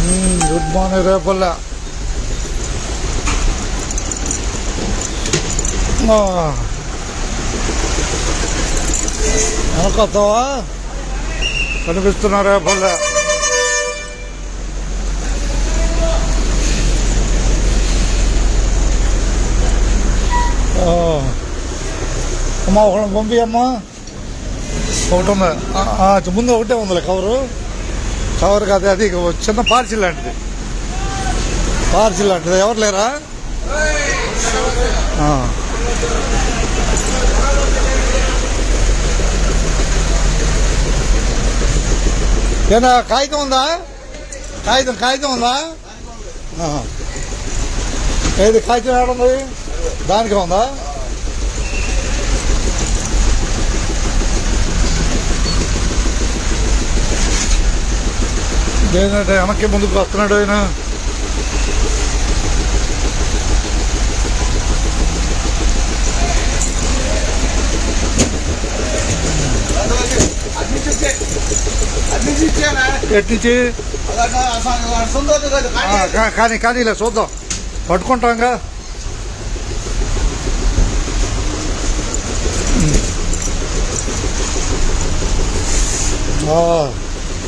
Good morning రేపల్లా. వెనకొస్తావా? కనిపిస్తున్నా రేపల్లా. అమ్మా ఒకటి పంపి అమ్మా. ఒకటి ఉంది ముందు, ఒకటే ఉందిలే కవర్ కాదు, అది చిన్న పార్సిల్ లాంటిది. ఎవరు లేరా? ఏనా కాగితం ఉందా? కాగితం ఉందా? ఏది కాగితం ఏడుంది? దానికే ఉందా? ఏంటంటే వెనక్కి ముందుకు వస్తున్నాడు ఆయన. ఎట్నుంచి కానీ ఇలా చూద్దాం, పట్టుకుంటాంగా.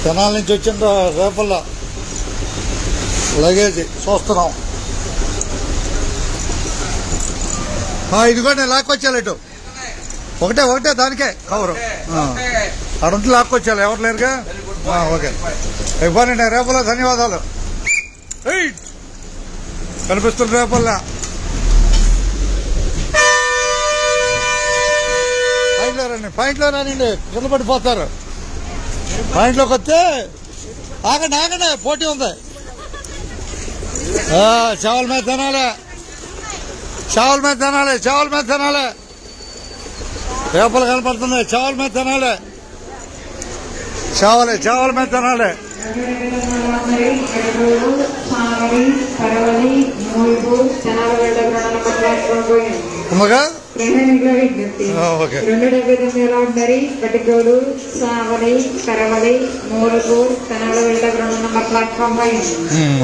తెనాల నుంచి వచ్చిన రేపల్లా లగేజ్ చూస్తున్నాం. ఇదిగోండి లాక్కొచ్చాలి ఇటు. ఒకటే దానికే కవరు. అడుంటే లాక్కొచ్చాలి, ఎవరు లేరుగా. ఓకే ఇవ్వండి రేపల్లా. ధన్యవాదాలు. కనిపిస్తుంది రేపల్లా. పాయింట్లో రానండి, కింద పడిపోతారు. పాయింట్లోకి వస్తే ఆగండి, పోటీ ఉంది. చావల మీద తినాలి. రేపలు కనపడుతుంది. చావల మీద తినాలి. ఉందిగా. ఓకే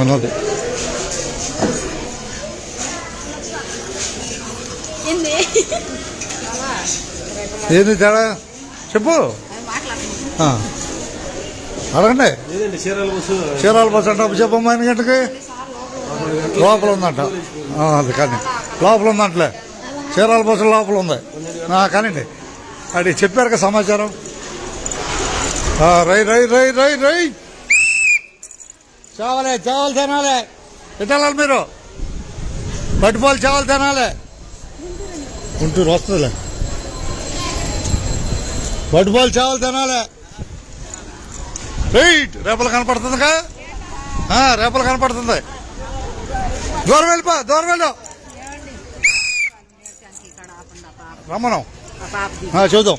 ఉన్నది. ఏంది తేడా చెప్పు. అడగండి. చీరాల బస్సు అంటే చెప్పమ్మా. 8 గంటకి లోపల ఉందంట. అది కానీ లోపల ఉందంటలే. చీరాల బస్సు లోపల ఉంది కానండి. అది చెప్పారు కదా సమాచారం. రై చావలు తినాలి. ఎట్టాలి మీరు? పట్టుపోలు చావలు తినాలి. గుంటూరు వస్తుందిలే. పట్టుపోలు చావలు తినాలి. రేపలు కనపడుతుందిగా. రేపలు కనపడుతుంది. దూరం వెళ్ళు. రమ్మనం చూద్దాం.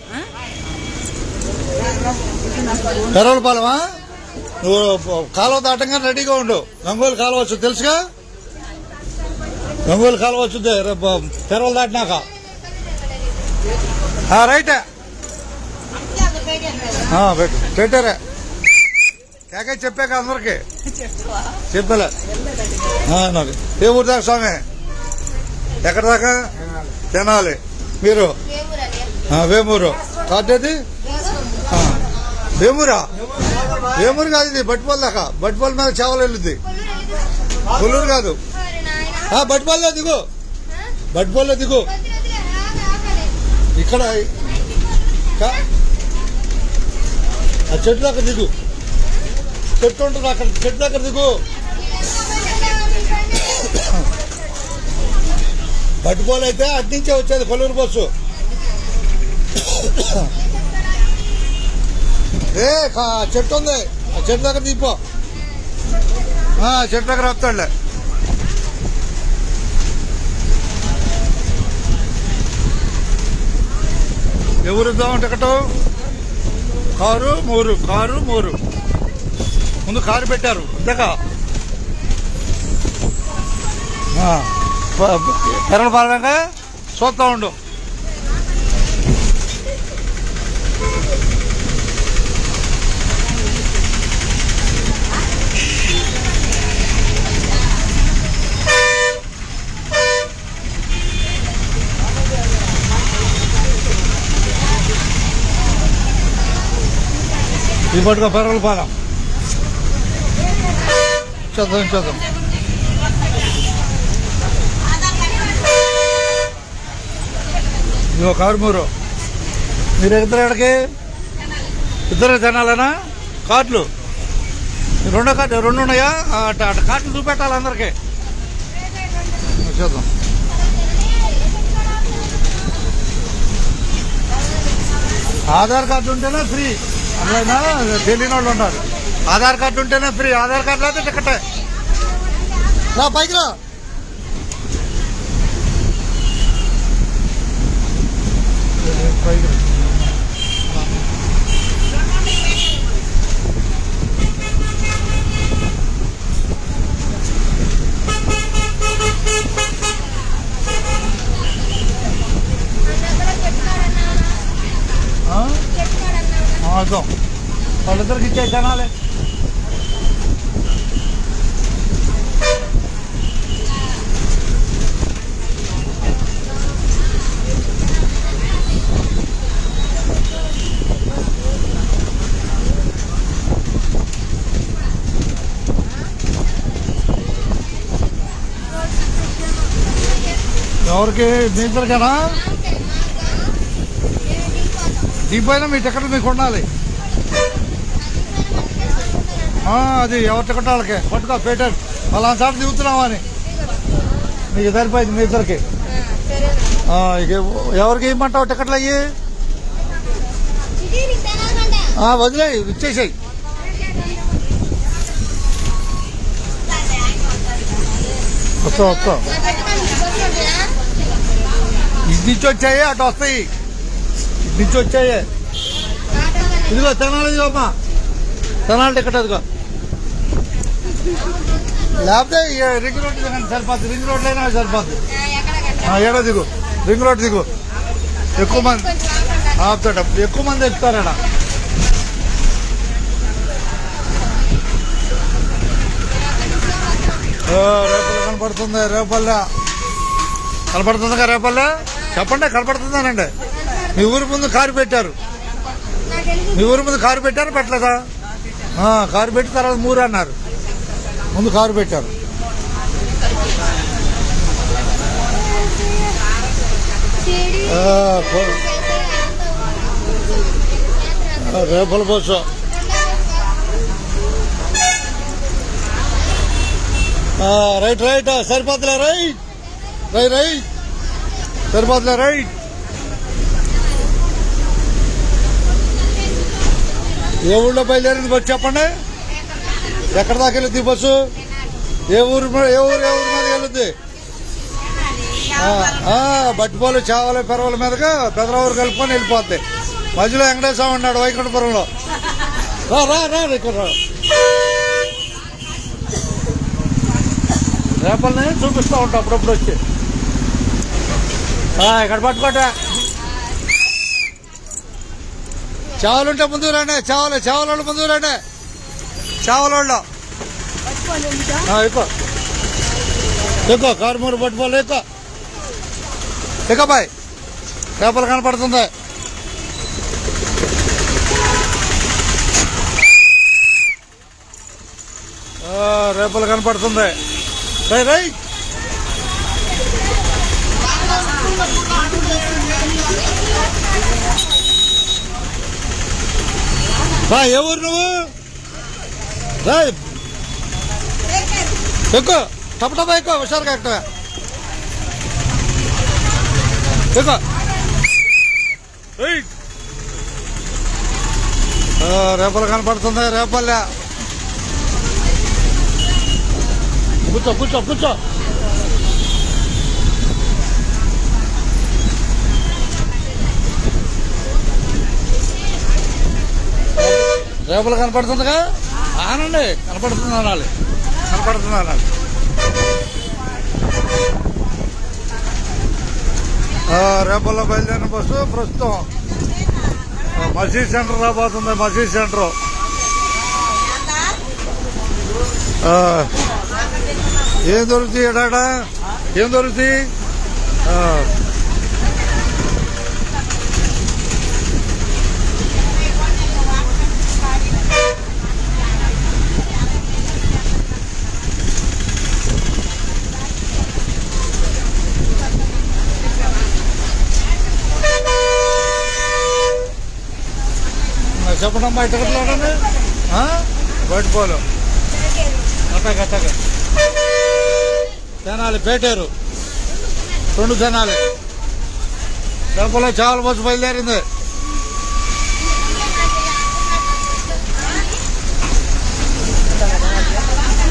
పెరవలపాలెమా? నువ్వు కాలువ దాటంగా రెడీగా ఉండు. గంగోలు కాలువ వచ్చు తెలుసుగా. గంగోలు కాలువ వచ్చింది పెరవలు దాటినాక. రైటే పెట్టారే. కేకే చెప్పాక అందరికి చెప్పలే. నాకు ఏ ఊరు దాకా స్వామి? ఎక్కడ దాకా? తినాలి. మీరు వేమూరు కాదేది? వేమూరు కాదు ఇది. బట్టిపల్లి దాకా. బట్టిపల్లి మీద చేవలు వెళ్ళుద్ది. కొల్లూరు కాదు. బట్టిపల్లిలో దిగు. ఇక్కడ ఆ చెట్టు దగ్గర దిగు. చెట్టు ఉంటుంది అక్కడ. చెట్టు దగ్గర దిగు. బట్టిపోలు అయితే అట్నుంచే వచ్చేది కొల్లూరు బస్సు. చెట్టు ఉంది. ఆ చెట్టు దగ్గర దిగిపో. చెట్టు దగ్గర వస్తాడులే. ఎవరు ఇద్దామంటే టికెట్? కారు మూరు. ముందు కారు పెట్టారు. అంతేకా పెరగపాలక చూస్తా ఉండు. పట్టుకో పెరగల పాలెం చూద్దాం ఇదిగో కారుమూరు. మీరు ఇద్దరు ఎక్కడికి ఇద్దరే తినాలనా? కార్డులు రెండు ఉన్నాయా? అటు కార్డులు చూపెట్టాలి అందరికీ. చూద్దాం. ఆధార్ కార్డు ఉంటేనే ఫ్రీ, అందులో తెలియని వాళ్ళు ఉంటారు. ఆధార్ కార్డు ఉంటేనే ఫ్రీ, ఆధార్ కార్డు అయితే టికెటే. రా పైకి రా. వాళ్ళిద్దరికి ఇచ్చే జనాలే. ఎవరికి? మీ ఇద్దరికేనా? దీపైనా మీ టికెట్లు మీకు ఉండాలి. అది ఎవరి టికెట్ వాళ్ళకి పట్టుకో పేటర్. వాళ్ళ సార్ దిగుతున్నావా అని నీకు సరిపోయింది. మీ ఇద్దరికి ఎవరికి ఇమ్మంటావు టికెట్లు? అయ్యి వదిలే, ఇచ్చేసాయి. వస్తా ఇది నుంచి వచ్చాయి, అటు వస్తాయి. ఇటు నుంచి వచ్చాయి. ఇదిగో తెనాలి, ఇదిగోమ్మా తెనాలి టికెట్. అదిగో లేకపోతే రింగ్ రోడ్ దిగండి, సరిపోద్ది. రింగ్ రోడ్లో అయినా సరిపోద్ది. ఏడో దిగు, రింగ్ రోడ్ దిగు. ఎక్కువ మంది ఆపుతాడు, ఎక్కువ మంది ఎక్కుతారట. రేపల్లి కనపడుతుంది. రేపల్లె కనపడుతుందిగా? రేపల్లె చెప్పండి, కనపడుతుందానండి. మీ ఊరి ముందు కారు పెట్టారు. మీ ఊరి ముందు కారు పెట్టారు, పెట్టలేదా? కారు పెట్టి తర్వాత మూరు అన్నారు. ముందు కారు పెట్టారు. రేపల బస్సు రైట్ సరిపోతులే. రైట్ సరిపోతులే. రైట్ ఏ ఊళ్ళో బయలుదేరింది బస్సు చెప్పండి? ఎక్కడ దాకా వెళ్ళుద్ది బస్సు? ఏ ఊరు మీద వెళ్ళుద్ది? బట్టిపోలు, చావల, పెరవల మీదగా పెదరావూరు కలుపుకొని వెళ్ళిపోద్ది. మధ్యలో వెంకటేశ్వర ఉన్నాడు వైకుంఠపురంలో. ఇక్కడ రేపల్ని చూపిస్తూ ఉంటాం అప్పుడప్పుడు వచ్చి. ఇక్కడ పట్టుకోట. చావలుంటే ముందు రండి. చావలోళ్ళు ముందు రండి. చావలోళ్ళు ఎక్కువ కారుమూరు పట్టుకోవాలి. ఎక్కువ బాయ్. రేపలు కనపడుతుంది. రేపలు కనపడుతుంది. రైట్ ఏ ఊరు నువ్వు? రాయ్ ఎక్కువ టపటపా ఎక్కువ హుషారుగా ఎక్కువ ఎక్కువ. రేపలు కనపడుతుంది. రేపల్లె కూర్చో. రేపలు కనపడుతుందిగా? ఆనండి, కనపడుతుంది అనాలి. రేపల్లో బయలుదేరిన బస్సు ప్రస్తుతం మసీద్ సెంటర్ రాబోతుంది. మసీద్ సెంటర్ ఏం దొరుకుతాయి? ఎడాడ ఏం దొరుకుతాయి? చెప్పండమ్మా టికెట్లు బయటపోలు అట్టగట్టగా తెనాలి పేటేరు 2 తెనాలి రేపలో చేపల బస్సు బయలుదేరింది.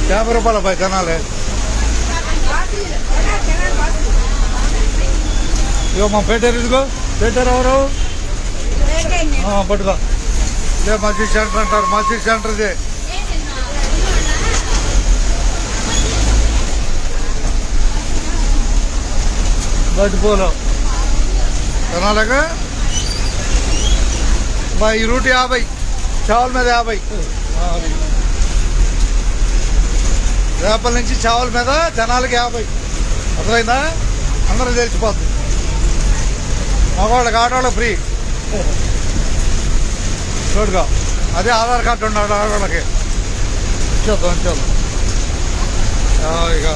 ₹50 పై తెనాలి. ఇగో మా పేటేరు ఇదిగో పేటేరు ఎవరు పట్టుకో ఇదే మసీద్ సెంటర్ అంటారు. మసీద్ సెంటర్ ఇది. బయటపోలో తెనాలిగా ఈ రూట్ 50 చావల మీద 50 రేపల నుంచి చావల మీద తెనాలికి 50 అర్థమైందా? అందరూ తెలిసిపోతుంది. మగవాళ్ళకి ఆడవాళ్ళకి ఫ్రీ చూడుగా. అదే ఆధార్ కార్డు ఉన్నాడు ఆడవాళ్ళకి ఇచ్చేద్దాం. ఇక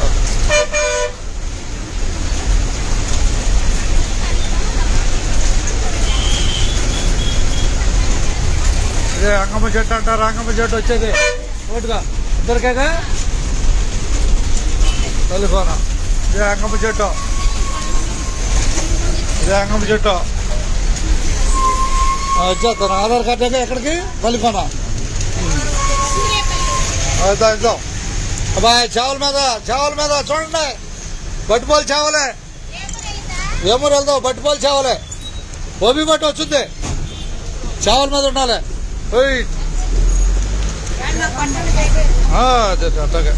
ఇదే అంగమ్మ చెట్టు అంటారు. అంగమ్మ చెట్టు వచ్చేది ఓటుగా ఇద్దరికేగా తల్లికోన. ఇదే అంగమ్మ చెట్టు. ఇదే అంగమ్మ చెట్టు వచ్చేస్తాను. ఆధార్ కార్డు అయితే ఎక్కడికి తల్లికోన ఇద్దాం. అబ్బాయి చేవల మీద చూడండి. బట్టిపోలు చేవలే ఏమూరు వెళ్దాం. బట్టిపోలు చేవలే ఓబీ బట్టి వచ్చింది. చేవల మీద ఉండాలి. అట్టాగా